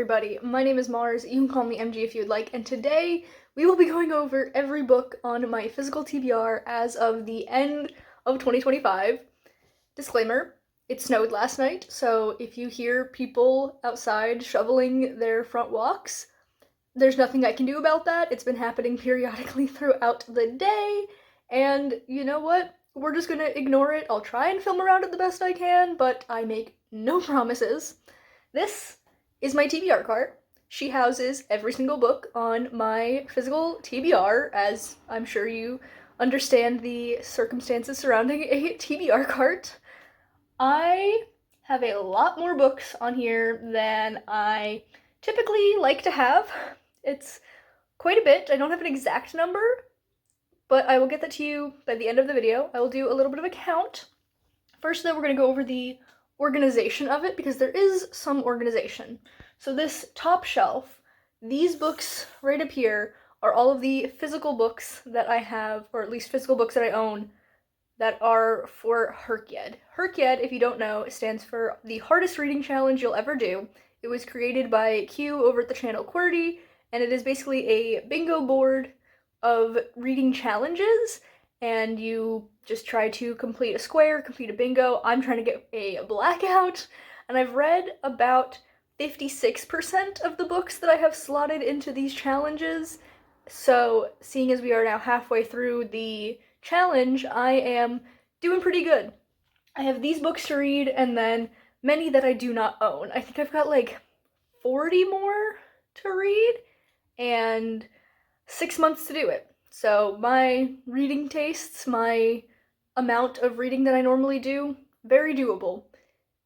everybody, my name is Mars, you can call me MG if you'd like, and today we will be going over every book on my physical TBR as of the end of 2025. Disclaimer, it snowed last night, so if you hear people outside shoveling their front walks, there's nothing I can do about that. It's been happening periodically throughout the day, and you know what? We're just gonna ignore it. I'll try and film around it the best I can, but I make no promises. This is my TBR cart. She houses every single book on my physical TBR, as I'm sure you understand the circumstances surrounding a TBR cart. I have a lot more books on here than I typically like to have. It's quite a bit. I don't have an exact number, but I will get that to you by the end of the video. I will do a little bit of a count. First, though, we're going to go over the organization of it, because there is some organization. So this top shelf, these books right up here, are all of the physical books that I have, or at least physical books that I own, that are for Herkyed. Herkyed, if you don't know, stands for the hardest reading challenge you'll ever do. It was created by Q over at the channel QWERTY, and it is basically a bingo board of reading challenges, and you just try to complete a square, complete a bingo. I'm trying to get a blackout, and I've read about 56% of the books that I have slotted into these challenges, so seeing as we are now halfway through the challenge, I am doing pretty good. I have these books to read, and then many that I do not own. I think I've got like 40 more to read, and 6 months to do it. So my reading tastes, my amount of reading that I normally do, very doable.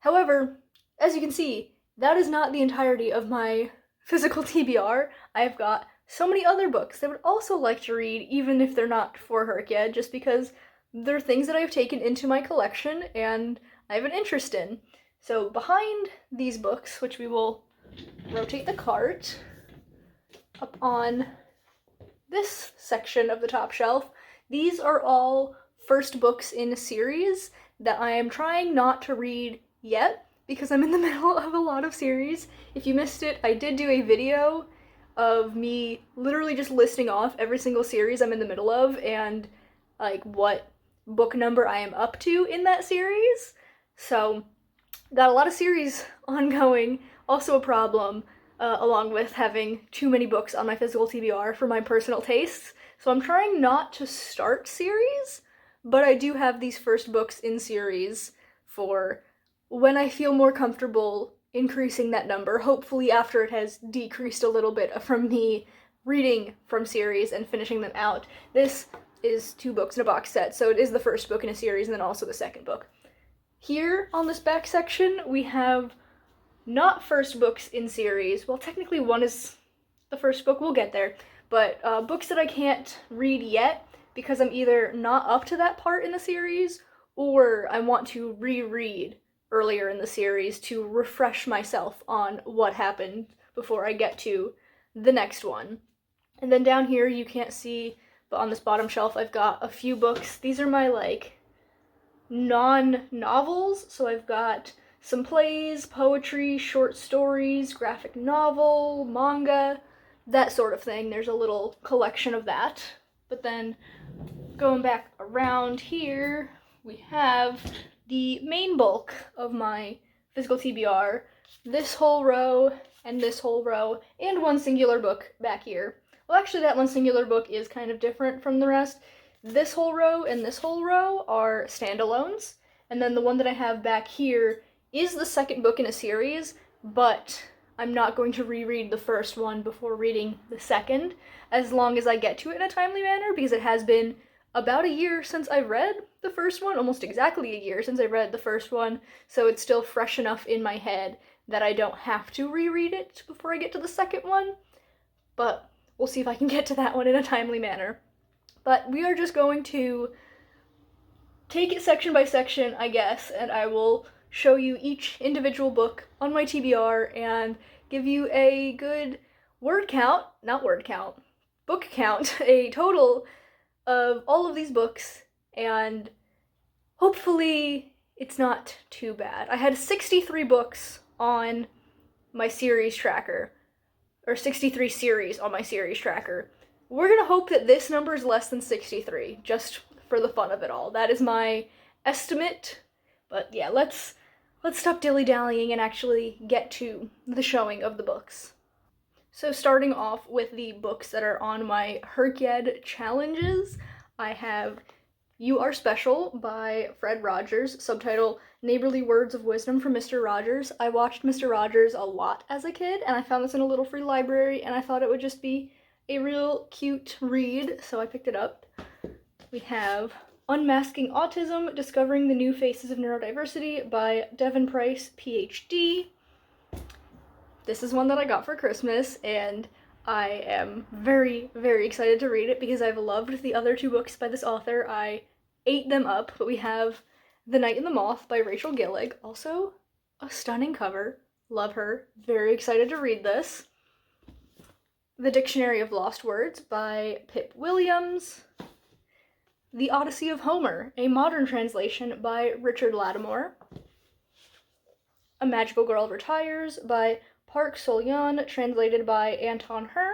However, as you can see, that is not the entirety of my physical TBR. I've got so many other books that I would also like to read, even if they're not for Herkyed, just because they're things that I've taken into my collection and I have an interest in. So behind these books, which we will rotate the cart, up on this section of the top shelf, these are all first books in a series that I am trying not to read yet, because I'm in the middle of a lot of series. If you missed it, I did do a video of me literally just listing off every single series I'm in the middle of and like what book number I am up to in that series. So got a lot of series ongoing, also a problem, along with having too many books on my physical TBR for my personal tastes. So I'm trying not to start series, but I do have these first books in series for when I feel more comfortable increasing that number, hopefully after it has decreased a little bit from me reading from series and finishing them out. This is 2 books in a box set, so it is the first book in a series and then also the second book. Here on this back section, we have not first books in series. Well, technically one is the first book, we'll get there, but books that I can't read yet because I'm either not up to that part in the series or I want to reread earlier in the series to refresh myself on what happened before I get to the next one. And then down here, you can't see, but on this bottom shelf I've got a few books. These are my like non-novels, so I've got some plays, poetry, short stories, graphic novel, manga, that sort of thing. There's a little collection of that. But then going back around here, we have the main bulk of my physical TBR, this whole row, and this whole row, and one singular book back here. Well, actually, that one singular book is kind of different from the rest. This whole row and this whole row are standalones, and then the one that I have back here is the second book in a series, but I'm not going to reread the first one before reading the second, as long as I get to it in a timely manner, because it has been about a year since I read the first one, almost exactly a year since I read the first one, so it's still fresh enough in my head that I don't have to reread it before I get to the second one, but we'll see if I can get to that one in a timely manner. But we are just going to take it section by section, I guess, and I will show you each individual book on my TBR and give you a good book count, a total of all of these books, and hopefully it's not too bad. I had 63 books on my series tracker, or 63 series on my series tracker. We're gonna hope that this number is less than 63, just for the fun of it all. That is my estimate, but yeah, let's stop dilly-dallying and actually get to the showing of the books. So starting off with the books that are on my Herkyed challenges, I have You Are Special by Fred Rogers, subtitle Neighborly Words of Wisdom from Mr. Rogers. I watched Mr. Rogers a lot as a kid, and I found this in a little free library, and I thought it would just be a real cute read, so I picked it up. We have Unmasking Autism, Discovering the New Faces of Neurodiversity by Devin Price, PhD. This is one that I got for Christmas, and I am very, very excited to read it because I've loved the other two books by this author. I ate them up, but we have The Night and the Moth by Rachel Gillig, also a stunning cover. Love her. Very excited to read this. The Dictionary of Lost Words by Pip Williams. The Odyssey of Homer, a modern translation by Richard Lattimore. A Magical Girl Retires by Park Sol-yeon, translated by Anton Her.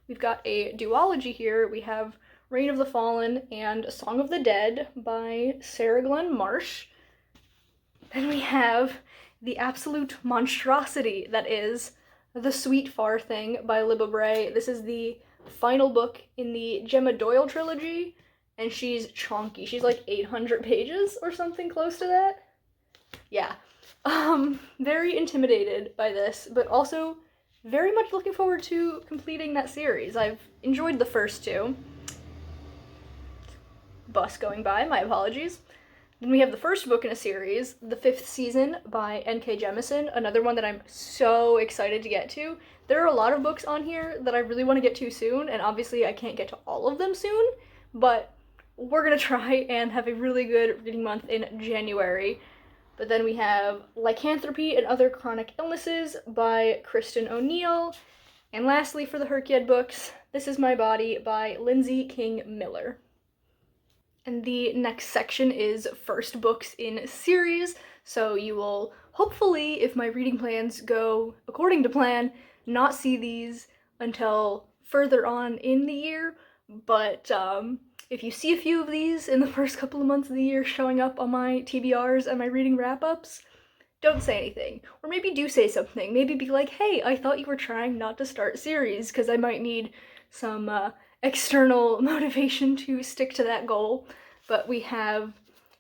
We've got a duology here. We have Reign of the Fallen and Song of the Dead by Sarah Glenn Marsh. Then we have the absolute monstrosity that is The Sweet Far Thing by Libba Bray. This is the final book in the Gemma Doyle trilogy, and she's chonky. She's like 800 pages or something close to that. Yeah. Very intimidated by this, but also very much looking forward to completing that series. I've enjoyed the first two. Bus going by, my apologies. Then we have the first book in a series, The Fifth Season by N.K. Jemisin, another one that I'm so excited to get to. There are a lot of books on here that I really want to get to soon, and obviously I can't get to all of them soon, but we're gonna try and have a really good reading month in January. But then we have Lycanthropy and Other Chronic Illnesses by Kristen O'Neill. And lastly, for the Herkyed books, This Is My Body by Lindsay King Miller. And the next section is first books in series, so you will hopefully, if my reading plans go according to plan, not see these until further on in the year, but if you see a few of these in the first couple of months of the year showing up on my TBRs and my reading wrap-ups, don't say anything. Or maybe do say something. Maybe be like, hey, I thought you were trying not to start series, because I might need some external motivation to stick to that goal. But we have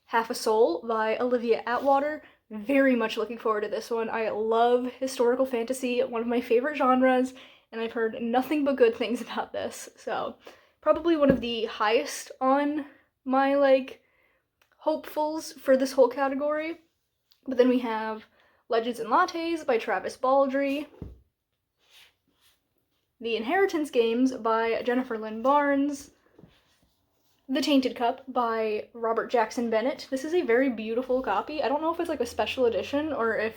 Half a Soul by Olivia Atwater. Very much looking forward to this one. I love historical fantasy, one of my favorite genres, and I've heard nothing but good things about this, so probably one of the highest on my, hopefuls for this whole category. But then we have Legends and Lattes by Travis Baldree. The Inheritance Games by Jennifer Lynn Barnes. The Tainted Cup by Robert Jackson Bennett. This is a very beautiful copy. I don't know if it's a special edition or if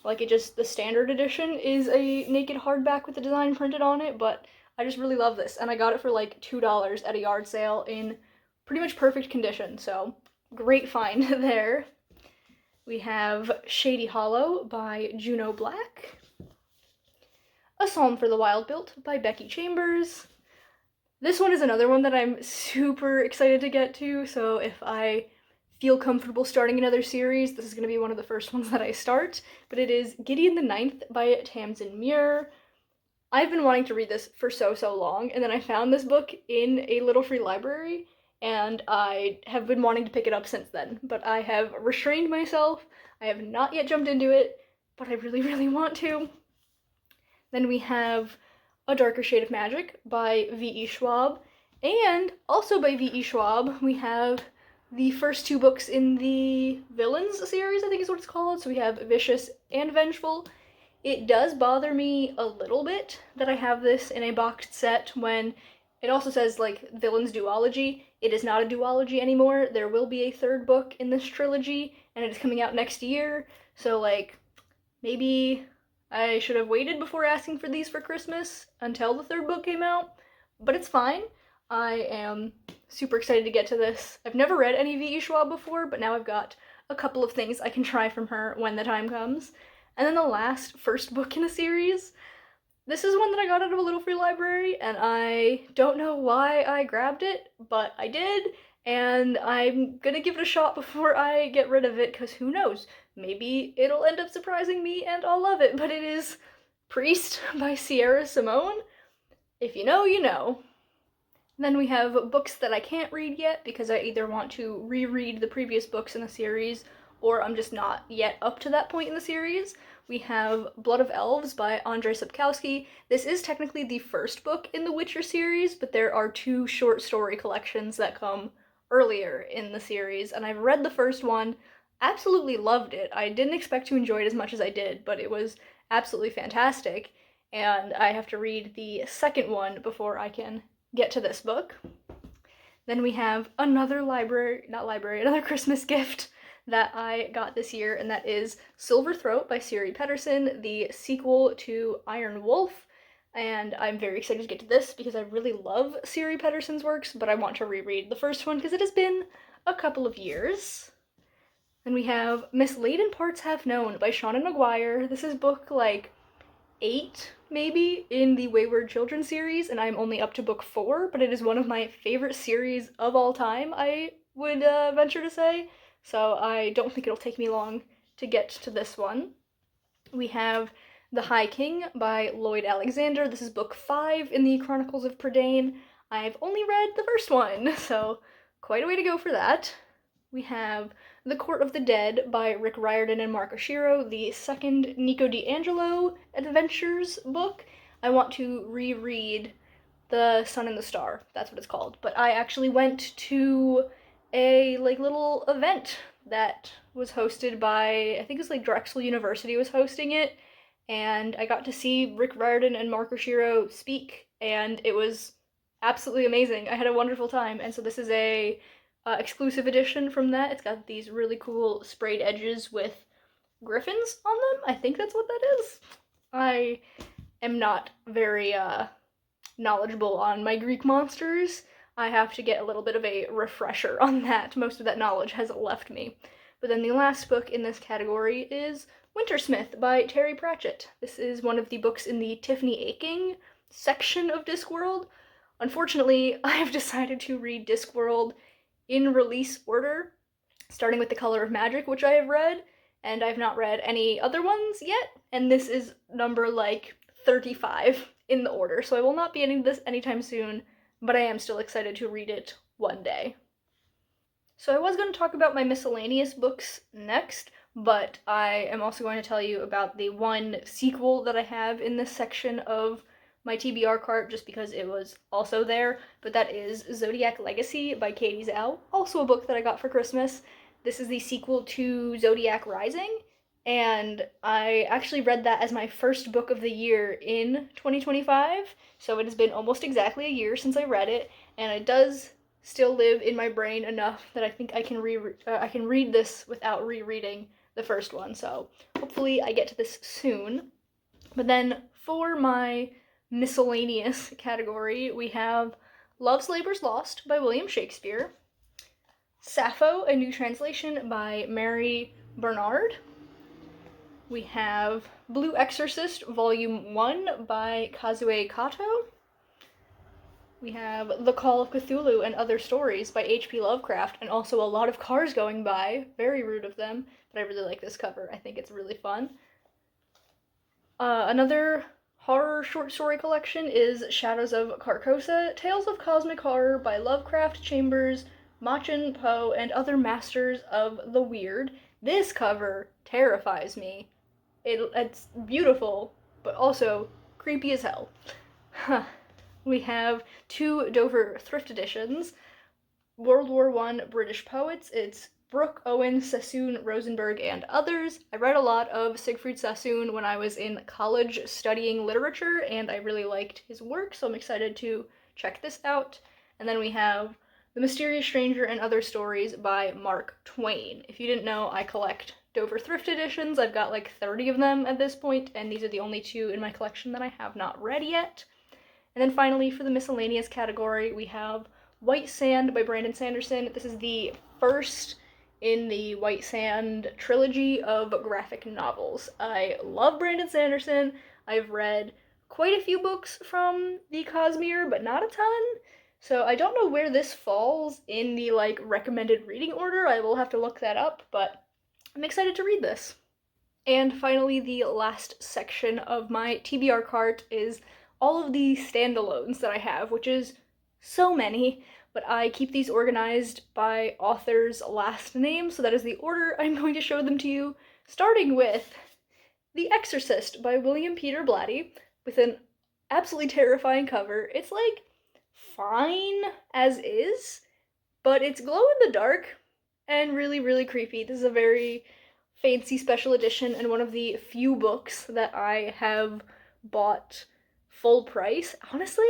the standard edition is a naked hardback with the design printed on it, but I just really love this, and I got it for $2 at a yard sale in pretty much perfect condition, so great find there. We have Shady Hollow by Juno Black. A Psalm for the Wild-Built by Becky Chambers. This one is another one that I'm super excited to get to, so if I feel comfortable starting another series, this is going to be one of the first ones that I start, but it is Gideon the Ninth by Tamsin Muir. I've been wanting to read this for so long, and then I found this book in a little free library, and I have been wanting to pick it up since then, but I have restrained myself. I have not yet jumped into it, but I really, really want to. Then we have A Darker Shade of Magic by V.E. Schwab, and also by V.E. Schwab, we have the first two books in the Villains series, I think is what it's called, so we have Vicious and Vengeful. It does bother me a little bit that I have this in a boxed set when it also says, Villains Duology. It is not a duology anymore. There will be a third book in this trilogy, and it is coming out next year, so, maybe I should have waited before asking for these for Christmas until the third book came out, but it's fine. I am super excited to get to this. I've never read any V.E. Schwab before, but now I've got a couple of things I can try from her when the time comes. And then the last first book in a series, this is one that I got out of a little free library, and I don't know why I grabbed it, but I did, and I'm gonna give it a shot before I get rid of it, because who knows, maybe it'll end up surprising me and I'll love it, but it is Priest by Sierra Simone. If you know, you know. Then we have books that I can't read yet because I either want to reread the previous books in the series or I'm just not yet up to that point in the series. We have Blood of Elves by Andrzej Sapkowski. This is technically the first book in the Witcher series, but there are 2 short story collections that come earlier in the series, and I've read the first one, absolutely loved it. I didn't expect to enjoy it as much as I did, but it was absolutely fantastic, and I have to read the second one before I can get to this book. Then we have another another Christmas gift that I got this year, and that is Silver Throat by Siri Petterson, the sequel to Iron Wolf. And I'm very excited to get to this because I really love Siri Petterson's works, but I want to reread the first one because it has been a couple of years. Then we have Misladen Parts Have Known by Seanan McGuire. This is book like 8 maybe in the Wayward Children series, and I'm only up to book 4, but it is one of my favorite series of all time, I would venture to say, so I don't think it'll take me long to get to this one. We have The High King by Lloyd Alexander. This is book 5 in the Chronicles of Prydain. I've only read the first one, so quite a way to go for that. We have The Court of the Dead by Rick Riordan and Mark Oshiro, the second Nico D'Angelo adventures book. I want to reread The Sun and the Star, that's what it's called. But I actually went to a little event that was hosted by, I think it was Drexel University was hosting it, and I got to see Rick Riordan and Mark Oshiro speak, and it was absolutely amazing. I had a wonderful time, and so this is a exclusive edition from that. It's got these really cool sprayed edges with griffins on them. I think that's what that is. I am not very knowledgeable on my Greek monsters. I have to get a little bit of a refresher on that. Most of that knowledge has left me. But then the last book in this category is Wintersmith by Terry Pratchett. This is one of the books in the Tiffany Aching section of Discworld. Unfortunately, I have decided to read Discworld in release order, starting with The Color of Magic, which I have read, and I've not read any other ones yet, and this is number 35 in the order, so I will not be ending this anytime soon, but I am still excited to read it one day. So I was going to talk about my miscellaneous books next, but I am also going to tell you about the one sequel that I have in this section of my TBR cart just because it was also there, but that is Zodiac Legacy by Katie Zhao, also a book that I got for Christmas. This is the sequel to Zodiac Rising, and I actually read that as my first book of the year in 2025, so it has been almost exactly a year since I read it, and it does still live in my brain enough that I think I can read this without rereading the first one, so hopefully I get to this soon. But then for my miscellaneous category, we have Love's Labour's Lost by William Shakespeare, Sappho, a new translation by Mary Bernard. We have Blue Exorcist Volume 1 by Kazue Kato. We have The Call of Cthulhu and Other Stories by H.P. Lovecraft, and also a lot of cars going by. Very rude of them, but I really like this cover. I think it's really fun. Another horror short story collection is Shadows of Carcosa, Tales of Cosmic Horror by Lovecraft, Chambers, Machen, Poe, and other masters of the weird. This cover terrifies me. It's beautiful, but also creepy as hell. We have 2 Dover thrift editions. World War I British Poets. It's Brooke, Owen, Sassoon, Rosenberg, and others. I read a lot of Siegfried Sassoon when I was in college studying literature, and I really liked his work, so I'm excited to check this out. And then we have The Mysterious Stranger and Other Stories by Mark Twain. If you didn't know, I collect Dover thrift editions. I've got 30 of them at this point, and these are the only 2 in my collection that I have not read yet. And then finally, for the miscellaneous category, we have White Sand by Brandon Sanderson. This is the first in the White Sand trilogy of graphic novels. I love Brandon Sanderson. I've read quite a few books from the Cosmere, but not a ton. So I don't know where this falls in the like recommended reading order. I will have to look that up, but I'm excited to read this. And finally, the last section of my TBR cart is all of the standalones that I have, which is so many, but I keep these organized by author's last name, so that is the order I'm going to show them to you, starting with The Exorcist by William Peter Blatty, with an absolutely terrifying cover. It's like fine as is, but it's glow in the dark and really, really creepy. This is a very fancy special edition and one of the few books that I have bought full price. Honestly,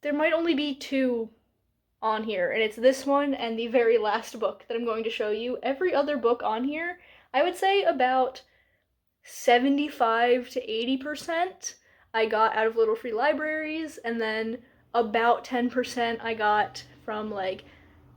there might only be two on here, and it's this one and the very last book that I'm going to show you. Every other book on here, I would say about 75 to 80% I got out of little free libraries, and then about 10% I got from like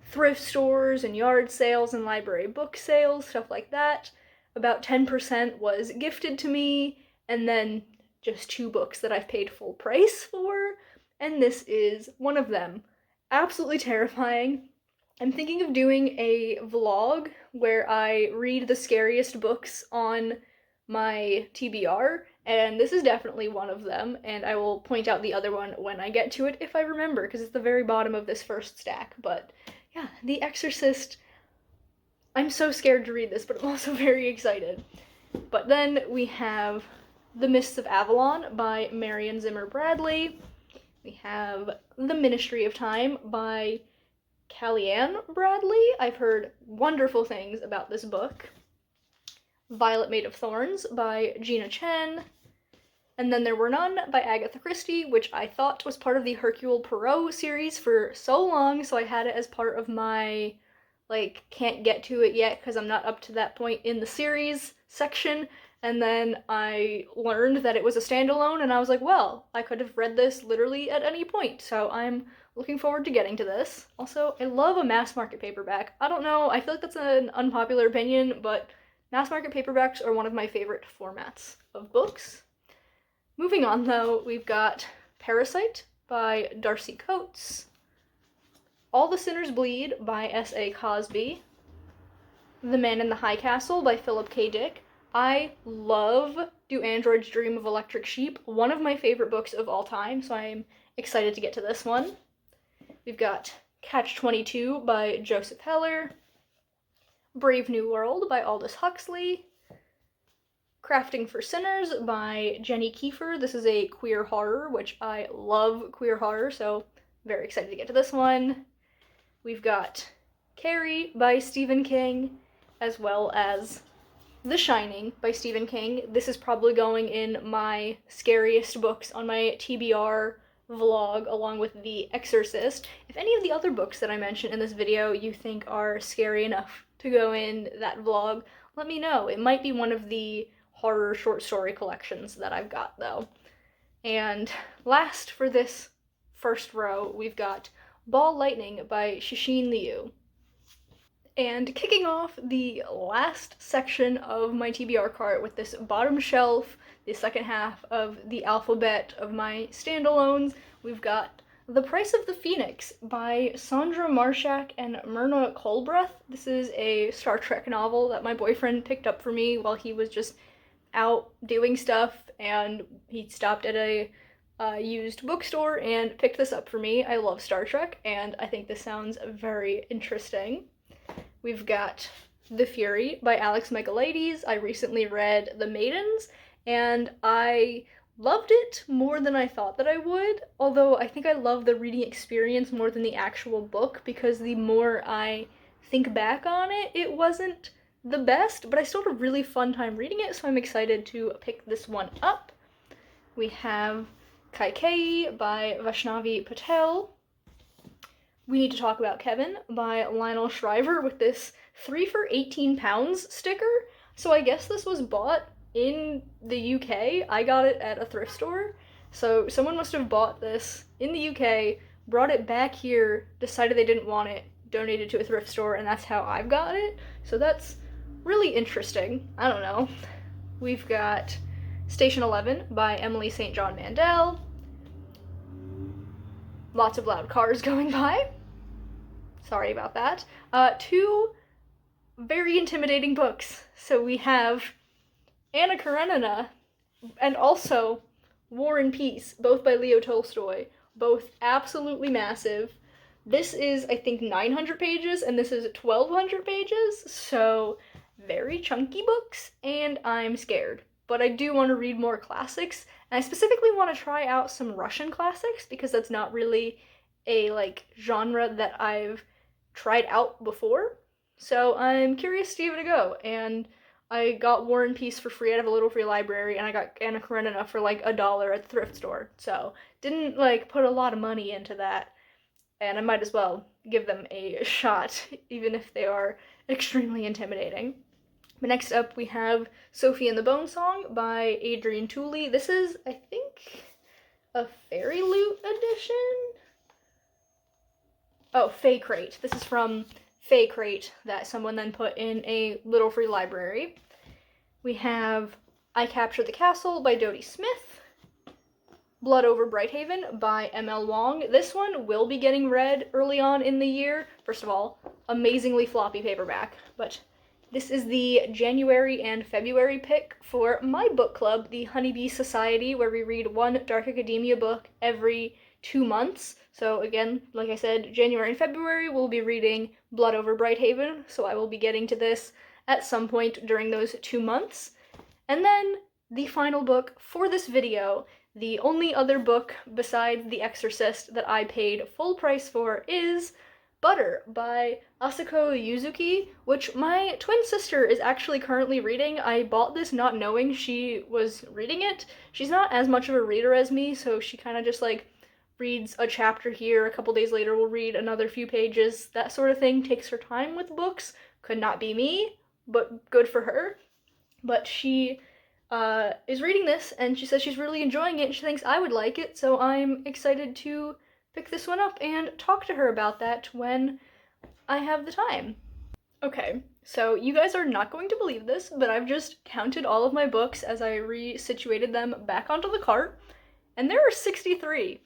thrift stores and yard sales and library book sales, stuff like that. About 10% was gifted to me, and then just two books that I've paid full price for, and this is one of them. Absolutely terrifying. I'm thinking of doing a vlog where I read the scariest books on my TBR, and this is definitely one of them, and I will point out the other one when I get to it if I remember, because it's the very bottom of this first stack. But yeah, The Exorcist. I'm so scared to read this, but I'm also very excited. But then we have The Mists of Avalon by Marion Zimmer Bradley. We have The Ministry of Time by Kellyanne Bradley. I've heard wonderful things about this book. Violet Made of Thorns by Gina Chen. And Then There Were None by Agatha Christie, which I thought was part of the Hercule Poirot series for so long, so I had it as part of my, like, can't get to it yet because I'm not up to that point in the series section. And then I learned that it was a standalone, and I was like, well, I could have read this literally at any point, so I'm looking forward to getting to this. Also, I love a mass market paperback. I don't know, I feel like that's an unpopular opinion, but mass market paperbacks are one of my favorite formats of books. Moving on, though, we've got Parasite by Darcy Coates, All the Sinners Bleed by S.A. Cosby, The Man in the High Castle by Philip K. Dick. I love Do Androids Dream of Electric Sheep, one of my favorite books of all time, so I'm excited to get to this one. We've got Catch-22 by Joseph Heller, Brave New World by Aldous Huxley, Crafting for Sinners by Jenny Kiefer. This is a queer horror, which I love queer horror, so very excited to get to this one. We've got Carrie by Stephen King, as well as The Shining by Stephen King. This is probably going in my scariest books on my TBR vlog, along with The Exorcist. If any of the other books that I mentioned in this video you think are scary enough to go in that vlog, let me know. It might be one of the horror short story collections that I've got, though. And last for this first row, we've got Ball Lightning by Cixin Liu. And kicking off the last section of my TBR cart with this bottom shelf, the second half of the alphabet of my standalones, we've got The Price of the Phoenix by Sandra Marshak and Myrna Colbreth. This is a Star Trek novel that my boyfriend picked up for me while he was just out doing stuff, and he stopped at a used bookstore and picked this up for me. I love Star Trek, and I think this sounds very interesting. We've got The Fury by Alex Michaelides. I recently read The Maidens, and I loved it more than I thought that I would, although I think I love the reading experience more than the actual book, because the more I think back on it, it wasn't the best, but I still had a really fun time reading it, so I'm excited to pick this one up. We have Kaikeyi by Vaishnavi Patel. We Need to Talk About Kevin by Lionel Shriver with this 3 for £18 sticker. So I guess this was bought in the UK. I got it at a thrift store. So someone must have bought this in the UK, brought it back here, decided they didn't want it, donated to a thrift store, and that's how I've got it. So that's really interesting. I don't know. We've got Station 11 by Emily St. John Mandel. Lots of loud cars going by. Sorry about that. Two very intimidating books. So we have Anna Karenina and also War and Peace, both by Leo Tolstoy, both absolutely massive. This is, I think, 900 pages, and this is 1,200 pages, so very chunky books, and I'm scared. But I do want to read more classics, and I specifically want to try out some Russian classics, because that's not really a, genre that I've tried out before. So I'm curious to give it a go, and I got War and Peace for free out of a little free library, and I got Anna Karenina for $1 at the thrift store. So didn't put a lot of money into that, and I might as well give them a shot, even if they are extremely intimidating. But next up we have Sophie and the Bone Song by Adrian Tooley. This is, I think, a Fairy Loot edition? Oh, Fay Crate. This is from Fay Crate that someone then put in a little free library. We have I Captured the Castle by Dodie Smith. Blood Over Brighthaven by M.L. Wong. This one will be getting read early on in the year. First of all, amazingly floppy paperback, but this is the January and February pick for my book club, the Honeybee Society, where we read one Dark Academia book every 2 months. So again, like I said, January and February we'll be reading Blood Over Brighthaven, so I will be getting to this at some point during those 2 months. And then the final book for this video, the only other book besides The Exorcist that I paid full price for, is Butter by Asako Yuzuki, which my twin sister is actually currently reading. I bought this not knowing she was reading it. She's not as much of a reader as me, so she kind of just reads a chapter here, a couple days later we'll read another few pages, that sort of thing. Takes her time with books. Could not be me, but good for her. But she is reading this, and she says she's really enjoying it, and she thinks I would like it, so I'm excited to pick this one up and talk to her about that when I have the time. Okay, so you guys are not going to believe this, but I've just counted all of my books as I resituated them back onto the cart, and there are 63.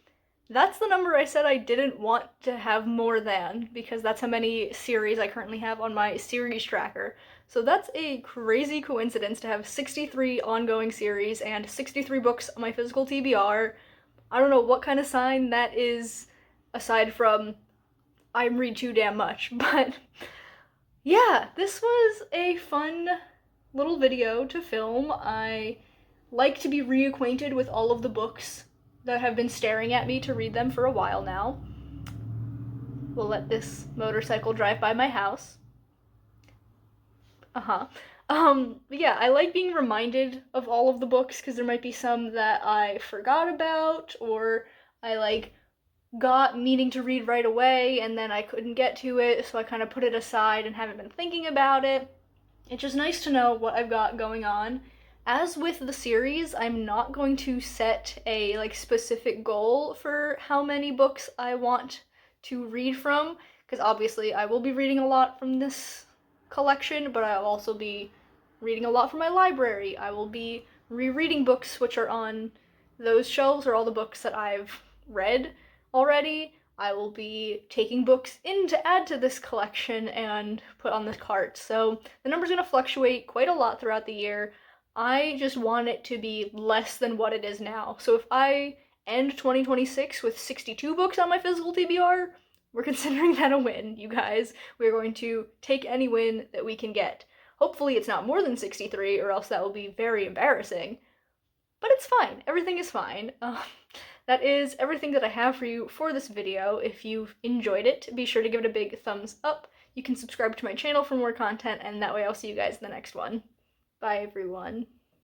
That's the number I said I didn't want to have more than, because that's how many series I currently have on my series tracker. So that's a crazy coincidence to have 63 ongoing series and 63 books on my physical TBR. I don't know what kind of sign that is, aside from I read too damn much, but yeah, this was a fun little video to film. I like to be reacquainted with all of the books that have been staring at me to read them for a while now. We'll let this motorcycle drive by my house. But yeah, I like being reminded of all of the books, because there might be some that I forgot about, or I got meaning to read right away, and then I couldn't get to it, so I kind of put it aside and haven't been thinking about it. It's just nice to know what I've got going on. As with the series, I'm not going to set a specific goal for how many books I want to read from, because obviously I will be reading a lot from this collection, but I'll also be reading a lot from my library. I will be rereading books which are on those shelves, or all the books that I've read already. I will be taking books in to add to this collection and put on the cart. So the number's going to fluctuate quite a lot throughout the year. I just want it to be less than what it is now. So if I end 2026 with 62 books on my physical TBR, we're considering that a win, you guys. We're going to take any win that we can get. Hopefully it's not more than 63, or else that will be very embarrassing. But it's fine. Everything is fine. That is everything that I have for you for this video. If you've enjoyed it, be sure to give it a big thumbs up. You can subscribe to my channel for more content, and that way I'll see you guys in the next one. Bye, everyone.